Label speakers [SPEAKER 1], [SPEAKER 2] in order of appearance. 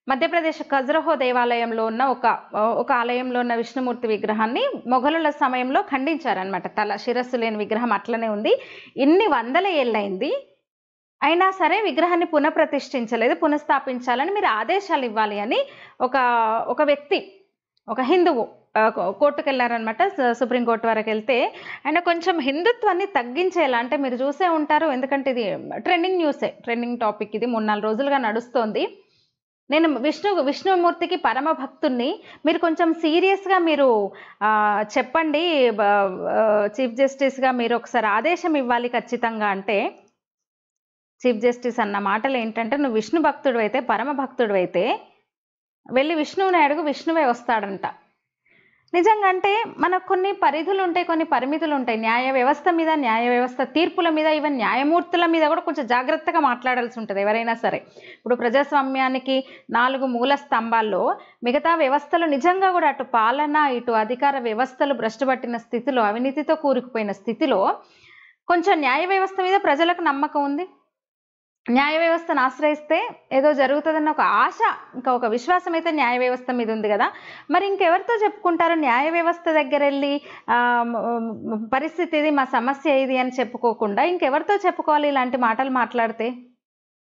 [SPEAKER 1] మధ్యప్రదేశ్ ఖజురహో దేవాలయంలో ఉన్న ఒక ఆలయంలో ఉన్న విష్ణుమూర్తి విగ్రహాన్ని మొఘలుల సమయంలో ఖండించారనమాట. శిరస్సు లేని విగ్రహం అట్లనే ఉంది. ఇన్ని వందల ఏళ్ళైంది, అయినా సరే విగ్రహాన్ని పునఃప్రతిష్ఠించలేదు. పునఃస్థాపించాలని మీరు ఆదేశాలు ఇవ్వాలి అని ఒక వ్యక్తి, ఒక హిందువు కోర్టుకు వెళ్ళారనమాట. సుప్రీంకోర్టు వరకు వెళ్తే ఆయన కొంచెం హిందుత్వాన్ని తగ్గించేలా, అంటే మీరు చూసే ఉంటారు, ఎందుకంటే ఇది ట్రెండింగ్ న్యూసే, ట్రెండింగ్ టాపిక్ ఇది 3-4 రోజులుగా నడుస్తోంది. నేను విష్ణుమూర్తికి పరమ భక్తుణ్ణి, మీరు కొంచెం సీరియస్గా మీరు చెప్పండి, చీఫ్ జస్టిస్గా మీరు ఒకసారి ఆదేశం ఇవ్వాలి ఖచ్చితంగా అంటే, చీఫ్ జస్టిస్ అన్న మాటలు ఏంటంటే, నువ్వు విష్ణు భక్తుడు అయితే, పరమ భక్తుడు అయితే వెళ్ళి విష్ణువుని అడుగు, విష్ణువే వస్తాడంట. నిజంగా అంటే మనకు కొన్ని పరిధులు ఉంటాయి, కొన్ని పరిమితులు ఉంటాయి. న్యాయ వ్యవస్థ మీద, న్యాయ వ్యవస్థ తీర్పుల మీద, ఈవెన్ న్యాయమూర్తుల మీద కూడా కొంచెం జాగ్రత్తగా మాట్లాడాల్సి ఉంటుంది ఎవరైనా సరే. ఇప్పుడు ప్రజాస్వామ్యానికి 4 మూల స్తంభాల్లో మిగతా వ్యవస్థలు నిజంగా కూడా అటు పాలన, ఇటు అధికార వ్యవస్థలు భ్రష్టుపట్టిన స్థితిలో, అవినీతితో కూరుకుపోయిన స్థితిలో కొంచెం న్యాయ వ్యవస్థ మీద ప్రజలకు నమ్మకం ఉంది. న్యాయ వ్యవస్థను ఆశ్రయిస్తే ఏదో జరుగుతుందన్న ఒక ఆశ, ఇంకా ఒక విశ్వాసం అయితే న్యాయ వ్యవస్థ మీద ఉంది కదా. మరి ఇంకెవరితో చెప్పుకుంటారు? న్యాయ వ్యవస్థ దగ్గర వెళ్ళి పరిస్థితి ఇది, మా సమస్య ఇది అని చెప్పుకోకుండా ఇంకెవరితో చెప్పుకోవాలి ఇలాంటి మాటలు మాట్లాడితే?